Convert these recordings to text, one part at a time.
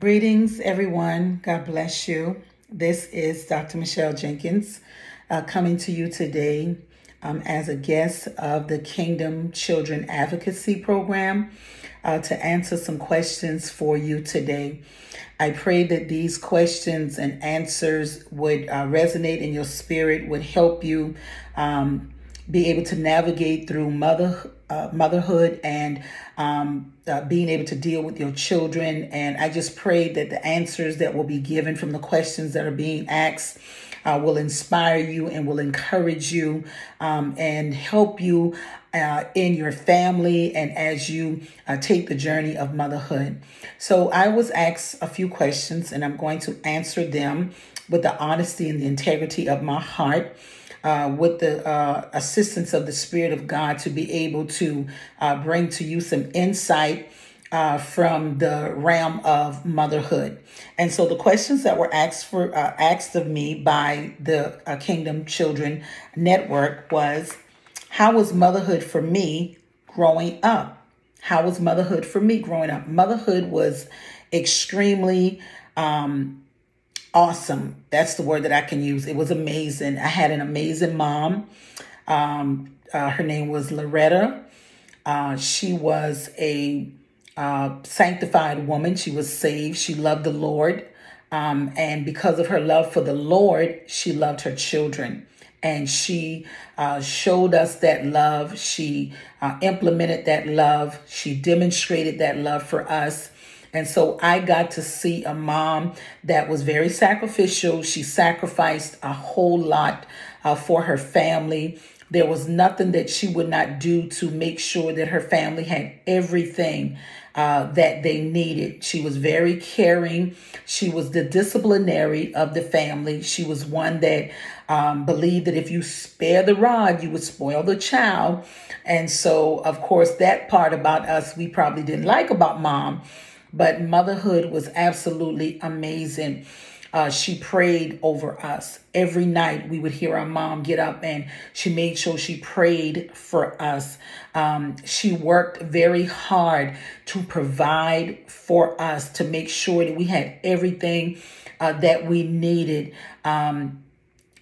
Greetings, everyone. God bless you. This is Dr. Michelle Jenkins coming to you today as a guest of the Kingdom Children Advocacy Program to answer some questions for you today. I pray that these questions and answers would resonate in your spirit, would help you be able to navigate through motherhood and being able to deal with your children. And I just pray that the answers that will be given from the questions that are being asked will inspire you and will encourage you and help you in your family and as you take the journey of motherhood. So I was asked a few questions and I'm going to answer them with the honesty and the integrity of my heart. With the assistance of the Spirit of God to be able to bring to you some insight from the realm of motherhood. And so the questions that were asked of me by the Kingdom Children Network was, how was motherhood for me growing up? How was motherhood for me growing up? Motherhood was extremely awesome. That's the word that I can use. It was amazing. I had an amazing mom. Her name was Loretta. She was a sanctified woman. She was saved. She loved the Lord. And because of her love for the Lord, she loved her children. And she showed us that love. She implemented that love. She demonstrated that love for us. And so I got to see a mom that was very sacrificial. She sacrificed a whole lot for her family. There was nothing that she would not do to make sure that her family had everything that they needed. She was very caring. She was the disciplinary of the family. She was one that believed that if you spare the rod, you would spoil the child. And so, of course, that part about us, we probably didn't like about mom. But motherhood was absolutely amazing. She prayed over us. Every night we would hear our mom get up and she made sure she prayed for us. She worked very hard to provide for us, to make sure that we had everything that we needed.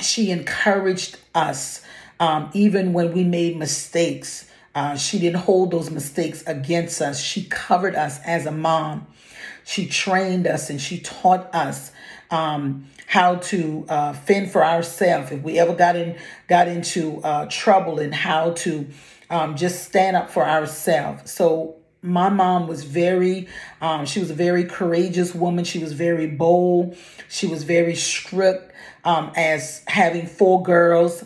She encouraged us even when we made mistakes. She didn't hold those mistakes against us. She covered us as a mom. She trained us and she taught us how to fend for ourselves if we ever got into trouble, and how to just stand up for ourselves. So my mom was she was a very courageous woman. She was very bold. She was very strict. As having 4 girls,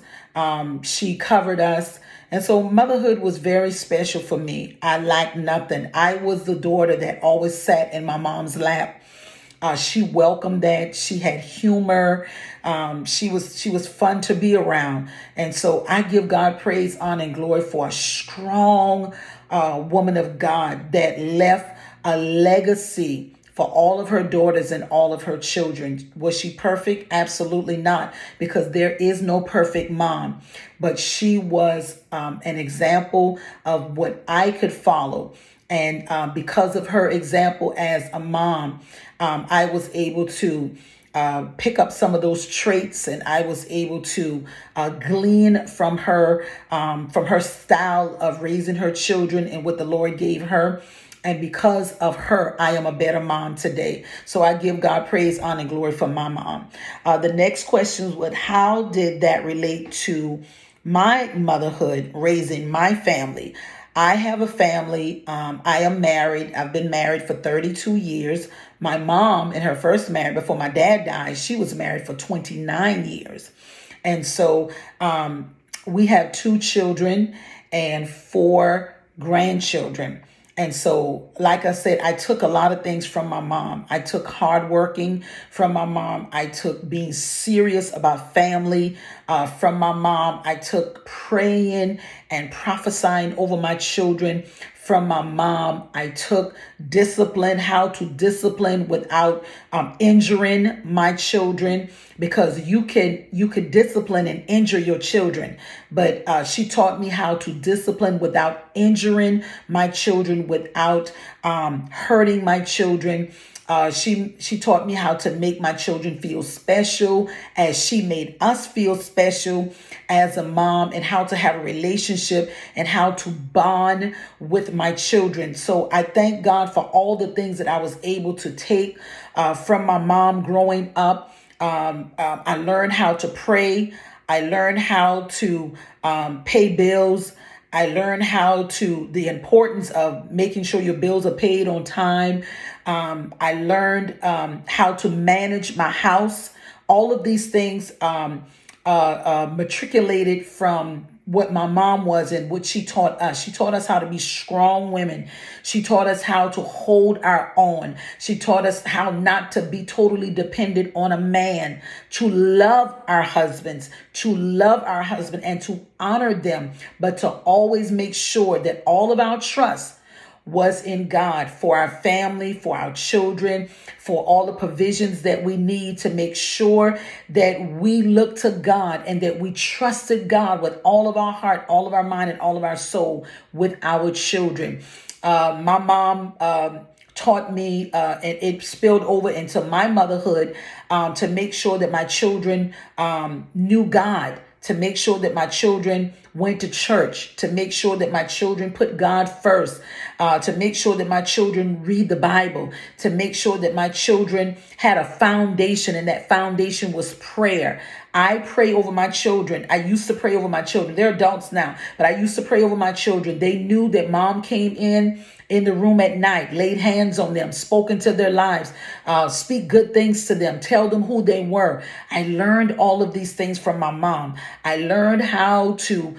she covered us. And so motherhood was very special for me. I lacked nothing. I was the daughter that always sat in my mom's lap. She welcomed that. She had humor. She was fun to be around. And so I give God praise, honor, and glory for a strong woman of God that left a legacy for all of her daughters and all of her children. Was she perfect? Absolutely not, because there is no perfect mom. But she was an example of what I could follow. And because of her example as a mom, I was able to pick up some of those traits, and I was able to glean from her style of raising her children and what the Lord gave her. And because of her, I am a better mom today. So I give God praise, honor, and glory for my mom. The next question was, how did that relate to my motherhood, raising my family? I have a family. I am married. I've been married for 32 years. My mom, in her first marriage, before my dad died, she was married for 29 years. And so we have 2 children and 4 grandchildren. And so, like I said, I took a lot of things from my mom. I took hardworking from my mom. I took being serious about family from my mom. I took praying and prophesying over my children from my mom. I took discipline, how to discipline without injuring my children, because you could discipline and injure your children, but she taught me how to discipline without injuring my children, without hurting my children. She taught me how to make my children feel special as she made us feel special as a mom, and how to have a relationship and how to bond with my children. So I thank God for all the things that I was able to take from my mom growing up. I learned how to pray. I learned how to pay bills. I learned the importance of making sure your bills are paid on time. I learned how to manage my house. All of these things matriculated from what my mom was and what she taught us. She taught us how to be strong women. She taught us how to hold our own. She taught us how not to be totally dependent on a man, to love our husbands, and to honor them, but to always make sure that all of our trust was in God for our family, for our children, for all the provisions that we need, to make sure that we look to God and that we trusted God with all of our heart, all of our mind, and all of our soul with our children. My mom taught me, and it spilled over into my motherhood, to make sure that my children knew God, to make sure that my children went to church, to make sure that my children put God first, to make sure that my children read the Bible, to make sure that my children had a foundation, and that foundation was prayer. I pray over my children. I used to pray over my children. They're adults now, but I used to pray over my children. They knew that mom came in the room at night, laid hands on them, spoke into their lives, speak good things to them, tell them who they were. I learned all of these things from my mom. I learned how to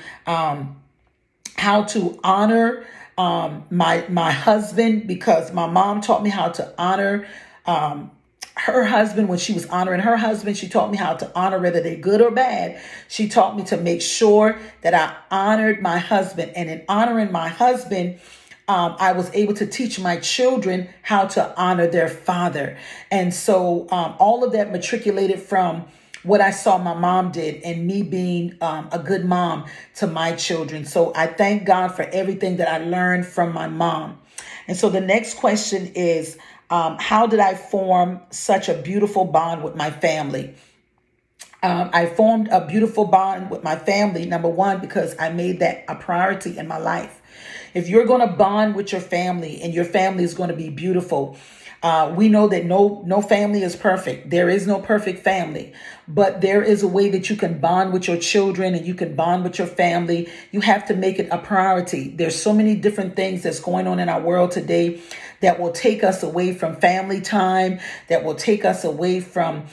honor my husband, because my mom taught me how to honor her husband. When she was honoring her husband, she taught me how to honor, whether they're good or bad. She taught me to make sure that I honored my husband, and in honoring my husband, I was able to teach my children how to honor their father. And so all of that matriculated from what I saw my mom did, and me being a good mom to my children. So I thank God for everything that I learned from my mom. And so the next question is, how did I form such a beautiful bond with my family? I formed a beautiful bond with my family, number one, because I made that a priority in my life. If you're going to bond with your family, and your family is going to be beautiful, we know that no family is perfect. There is no perfect family, but there is a way that you can bond with your children, and you can bond with your family. You have to make it a priority. There's so many different things that's going on in our world today that will take us away from family time, that will take us away from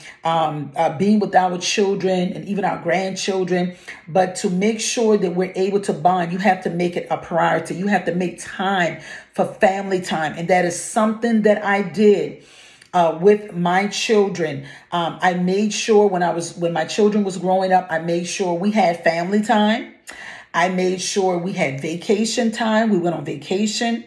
being with our children and even our grandchildren. But to make sure that we're able to bond, you have to make it a priority. You have to make time for family time. And that is something that I did with my children. I made sure when my children was growing up, I made sure we had family time. I made sure we had vacation time. We went on vacation.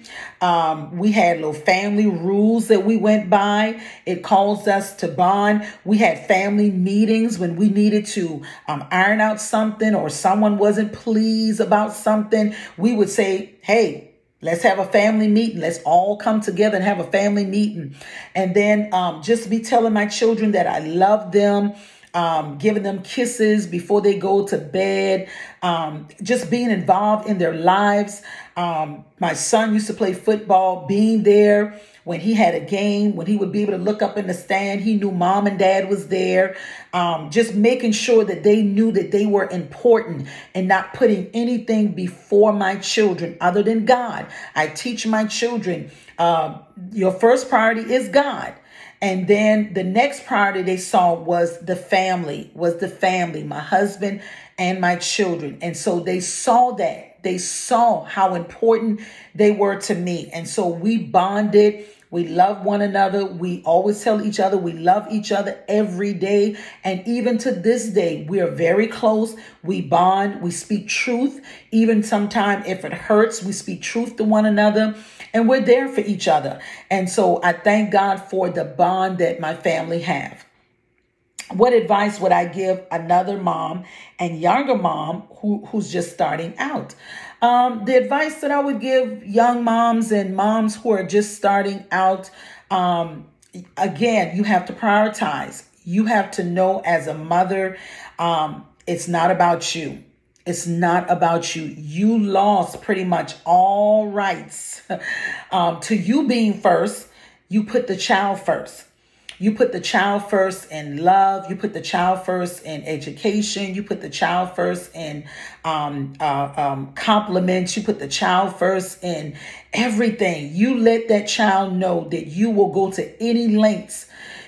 We had little family rules that we went by. It caused us to bond. We had family meetings when we needed to iron out something, or someone wasn't pleased about something. We would say, hey, let's have a family meeting. Let's all come together and have a family meeting. And then just be telling my children that I love them, giving them kisses before they go to bed, just being involved in their lives. My son used to play football, being there when he had a game, when he would be able to look up in the stand, he knew mom and dad was there. Just making sure that they knew that they were important, and not putting anything before my children other than God. I teach my children, your first priority is God. And then the next priority they saw was the family, my husband and my children. And so they saw that. They saw how important they were to me. And so we bonded. We love one another. We always tell each other we love each other every day. And even to this day, we are very close. We bond. We speak truth. Even sometimes if it hurts, we speak truth to one another. And we're there for each other. And so I thank God for the bond that my family have. What advice would I give another mom and younger mom who's just starting out? The advice that I would give young moms and moms who are just starting out, again, you have to prioritize. You have to know as a mother, it's not about you. It's not about you. You lost pretty much all rights to you being first. You put the child first. You put the child first in love. You put the child first in education. You put the child first in compliments. You put the child first in everything. You let that child know that you will go to any lengths.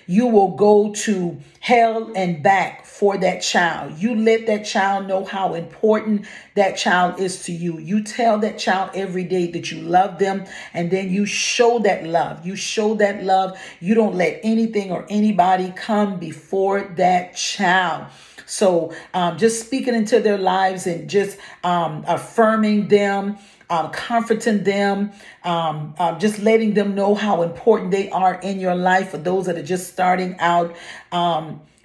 You will go to hell and back for that child. You let that child know how important that child is to you. You tell that child every day that you love them, and then you show that love. You show that love. You don't let anything or anybody come before that child. So just speaking into their lives and just affirming them, comforting them, just letting them know how important they are in your life for those that are just starting out.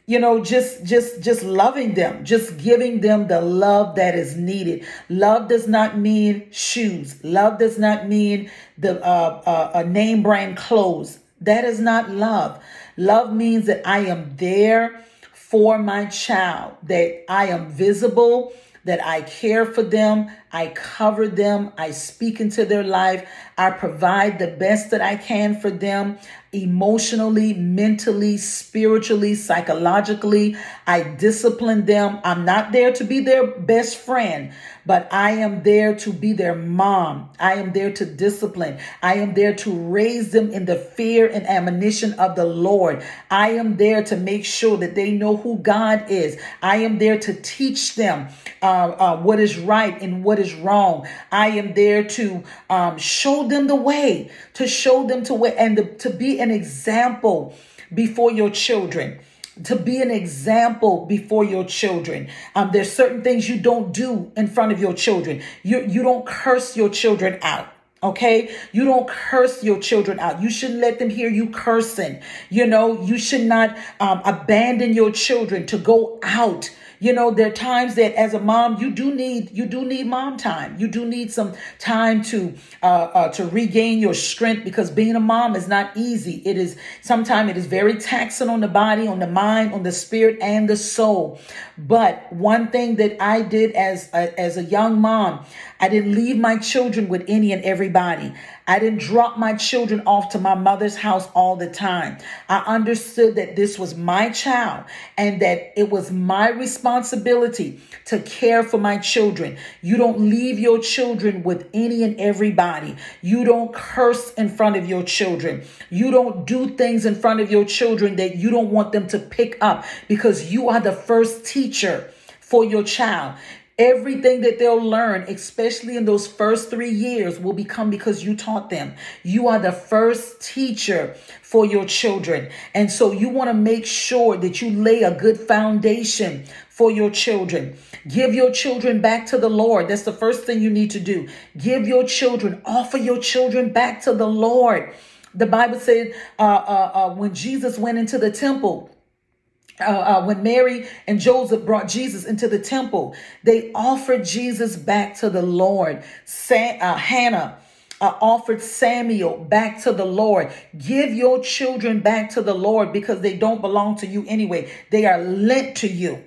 Just loving them, just giving them the love that is needed. Love does not mean shoes. Love does not mean a name brand clothes. That is not love. Love means that I am there for my child, that I am visible, that I care for them, I cover them, I speak into their life, I provide the best that I can for them, emotionally, mentally, spiritually, psychologically. I discipline them. I'm not there to be their best friend, but I am there to be their mom. I am there to discipline. I am there to raise them in the fear and admonition of the Lord. I am there to make sure that they know who God is. I am there to teach them what is right and what is wrong. I am there to show them the way, to show them to way, and to be an example before your children. To be an example before your children. There's certain things you don't do in front of your children. You don't curse your children out. Okay, you don't curse your children out. You shouldn't let them hear you cursing. You should not abandon your children to go out. There are times that as a mom, you do need mom time. You do need some time to regain your strength, because being a mom is not easy. Sometimes it is very taxing on the body, on the mind, on the spirit, and the soul. But one thing that I did as a young mom, I didn't leave my children with any and everybody. I didn't drop my children off to my mother's house all the time. I understood that this was my child and that it was my responsibility to care for my children. You don't leave your children with any and everybody. You don't curse in front of your children. You don't do things in front of your children that you don't want them to pick up, because you are the first teacher for your child. Everything that they'll learn, especially in those first 3 years, will become because you taught them. You are the first teacher for your children. And so you want to make sure that you lay a good foundation for your children. Give your children back to the Lord. That's the first thing you need to do. Give your children, offer your children back to the Lord. The Bible said when Jesus went into the temple, when Mary and Joseph brought Jesus into the temple, they offered Jesus back to the Lord. Hannah offered Samuel back to the Lord. Give your children back to the Lord, because they don't belong to you anyway. They are lent to you.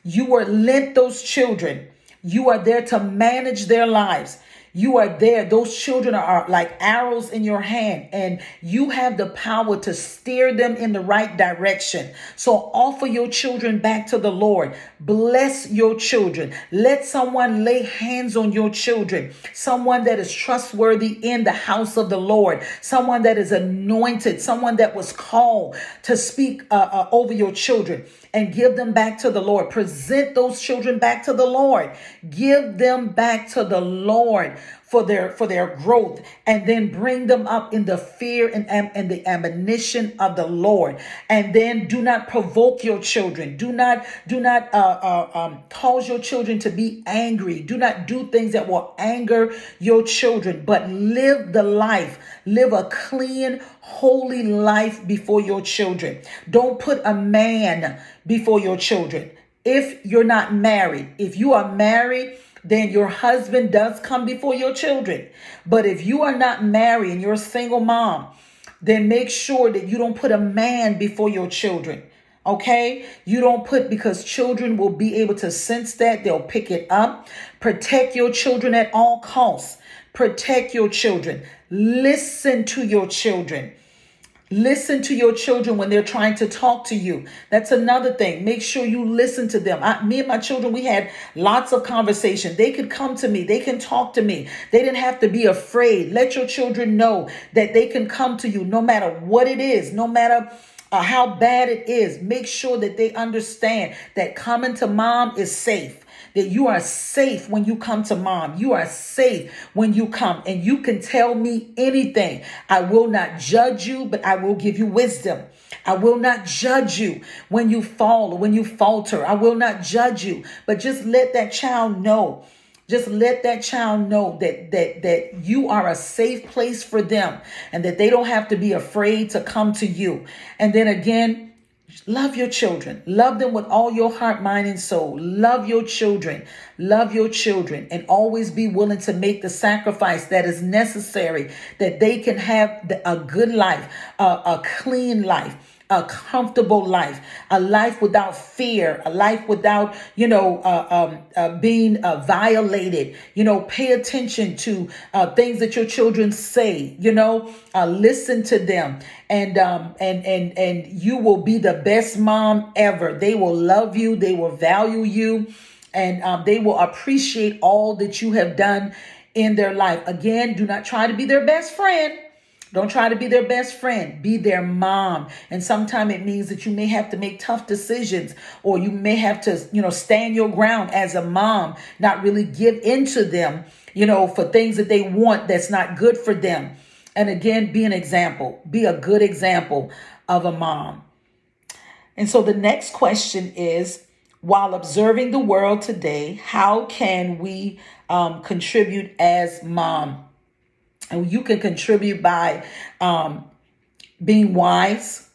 You were lent those children. You are there to manage their lives. You are there. Those children are like arrows in your hand, and you have the power to steer them in the right direction. So offer your children back to the Lord. Bless your children. Let someone lay hands on your children. Someone that is trustworthy in the house of the Lord. Someone that is anointed. Someone that was called to speak over your children. And give them back to the Lord. Present those children back to the Lord. Give them back to the Lord. for their growth, and then bring them up in the fear and the admonition of the Lord. And then do not provoke your children. Do not cause your children to be angry. Do not do things that will anger your children, but live the life. Live a clean, holy life before your children. Don't put a man before your children. If you're not married, if you are married, then your husband does come before your children. But if you are not married and you're a single mom, then make sure that you don't put a man before your children. Okay? You don't put, because children will be able to sense that. They'll pick it up. Protect your children at all costs. Protect your children. Listen to your children. Listen to your children when they're trying to talk to you. That's another thing. Make sure you listen to them. Me and my children, we had lots of conversation. They could come to me. They can talk to me. They didn't have to be afraid. Let your children know that they can come to you no matter what it is, no matter how bad it is. Make sure that they understand that coming to mom is safe. That you are safe when you come to mom. You are safe when you come, and you can tell me anything. I will not judge you, but I will give you wisdom. I will not judge you when you fall or when you falter. I will not judge you, but just let that child know. Just let that child know that you are a safe place for them, and that they don't have to be afraid to come to you. And then again, love your children. Love them with all your heart, mind, and soul. Love your children. Love your children, and always be willing to make the sacrifice that is necessary, that they can have a good life, a clean life, a comfortable life, a life without fear, a life without, being violated. Pay attention to things that your children say. Listen to them, and you will be the best mom ever. They will love you. They will value you, and they will appreciate all that you have done in their life. Again, do not try to be their best friend. Don't try to be their best friend. Be their mom. And sometimes it means that you may have to make tough decisions, or you may have to, stand your ground as a mom, not really give into them, for things that they want that's not good for them. And again, be an example. Be a good example of a mom. And so the next question is, while observing the world today, how can we contribute as mom? And you can contribute by being wise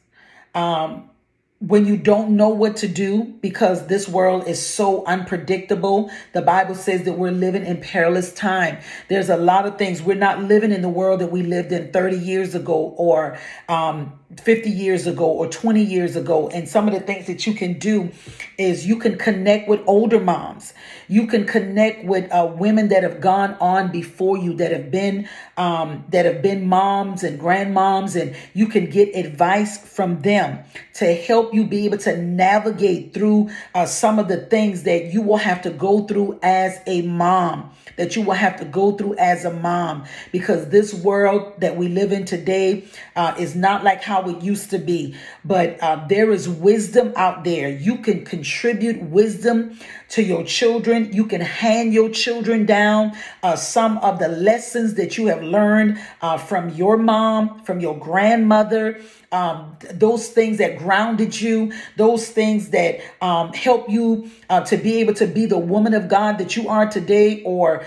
when you don't know what to do, because this world is so unpredictable. The Bible says that we're living in perilous time. There's a lot of things. We're not living in the world that we lived in 30 years ago, or 50 years ago, or 20 years ago. And some of the things that you can do is you can connect with older moms. You can connect with women that have gone on before you, that have been moms and grandmoms, and you can get advice from them to help you be able to navigate through some of the things that you will have to go through as a mom, because this world that we live in today is not like how it used to be. But there is wisdom out there. You can contribute wisdom to your children. You can hand your children down some of the lessons that you have learned from your mom, from your grandmother, those things that grounded you, those things that help you to be able to be the woman of God that you are today, or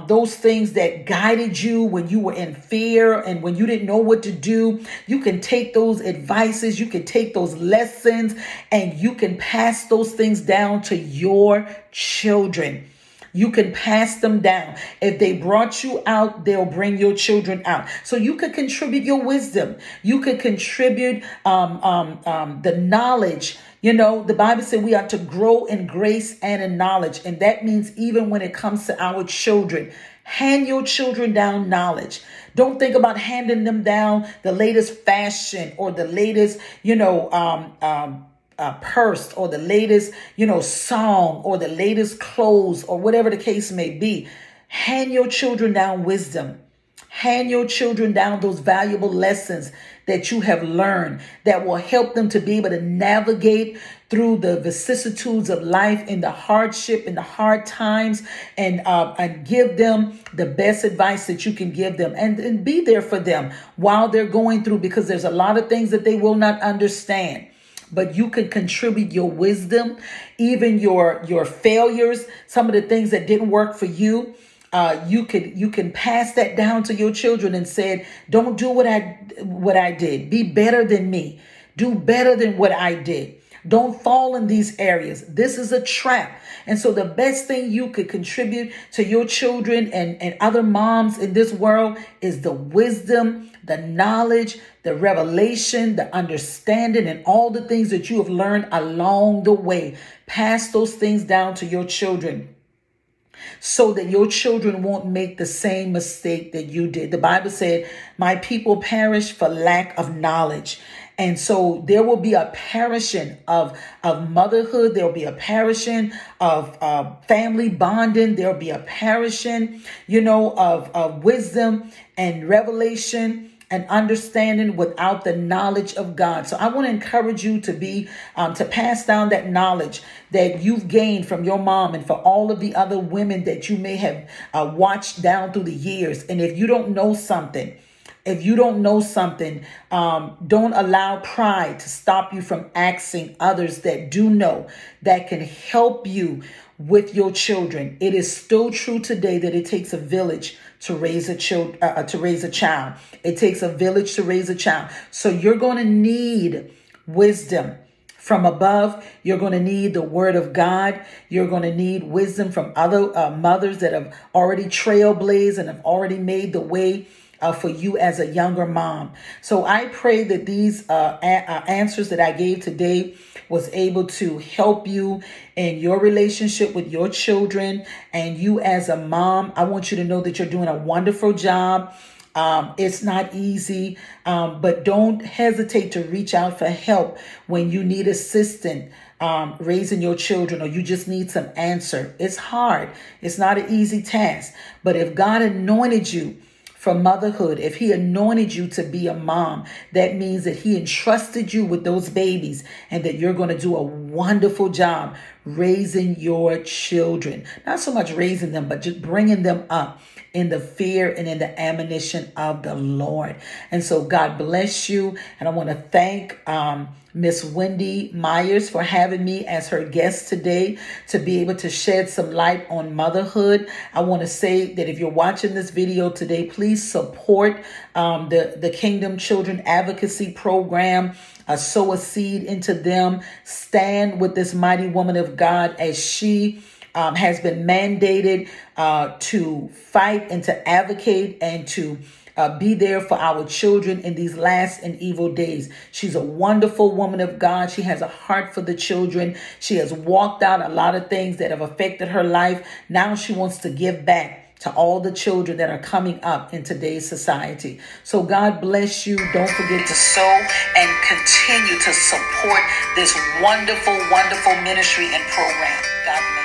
those things that guided you when you were in fear and when you didn't know what to do. You can take those advices, you can take those lessons, and you can pass those things down to your children. You can pass them down. If they brought you out, they'll bring your children out. So you could contribute your wisdom. You could contribute the knowledge. The Bible said we are to grow in grace and in knowledge. And that means even when it comes to our children, hand your children down knowledge. Don't think about handing them down the latest fashion, or the latest, purse, or the latest, song, or the latest clothes, or whatever the case may be. Hand your children down wisdom. Hand your children down those valuable lessons that you have learned that will help them to be able to navigate through the vicissitudes of life, in the hardship, in the hard times, and give them the best advice that you can give them, and be there for them while they're going through, because there's a lot of things that they will not understand. But you can contribute your wisdom, even your failures, some of the things that didn't work for you. You can pass that down to your children and said, don't do what I did. Be better than me. Do better than what I did. Don't fall in these areas. This is a trap. And so the best thing you could contribute to your children and other moms in this world is the wisdom, the knowledge, the revelation, the understanding, and all the things that you have learned along the way. Pass those things down to your children, so that your children won't make the same mistake that you did. The Bible said, my people perish for lack of knowledge. And so there will be a perishing of motherhood. There will be a perishing of family bonding. There will be a perishing, of wisdom and revelation and understanding without the knowledge of God. So I want to encourage you to pass down that knowledge that you've gained from your mom, and for all of the other women that you may have watched down through the years. And if you don't know something, don't allow pride to stop you from asking others that do know, that can help you with your children. It is still true today that it takes a village to raise a child. It takes a village to raise a child. So you're going to need wisdom from above. You're going to need the word of God. You're going to need wisdom from other mothers that have already trailblazed and have already made the way for you as a younger mom. So I pray that these answers that I gave today was able to help you in your relationship with your children. And you as a mom, I want you to know that you're doing a wonderful job. It's not easy, but don't hesitate to reach out for help when you need assistance raising your children, or you just need some answer. It's hard. It's not an easy task. But if God anointed you for motherhood, if he anointed you to be a mom, that means that he entrusted you with those babies, and that you're going to do a wonderful job raising your children. Not so much raising them, but just bringing them up in the fear and in the admonition of the Lord. And so God bless you. And I want to thank Miss Wendy Myers for having me as her guest today to be able to shed some light on motherhood. I want to say that if you're watching this video today, please support the Kingdom Children Advocacy Program. Sow a seed into them. Stand with this mighty woman of God as she has been mandated to fight and to advocate and to be there for our children in these last and evil days. She's a wonderful woman of God. She has a heart for the children. She has walked out a lot of things that have affected her life. Now she wants to give back to all the children that are coming up in today's society. So God bless you. Don't forget to sow and continue to support this wonderful, wonderful ministry and program. God bless.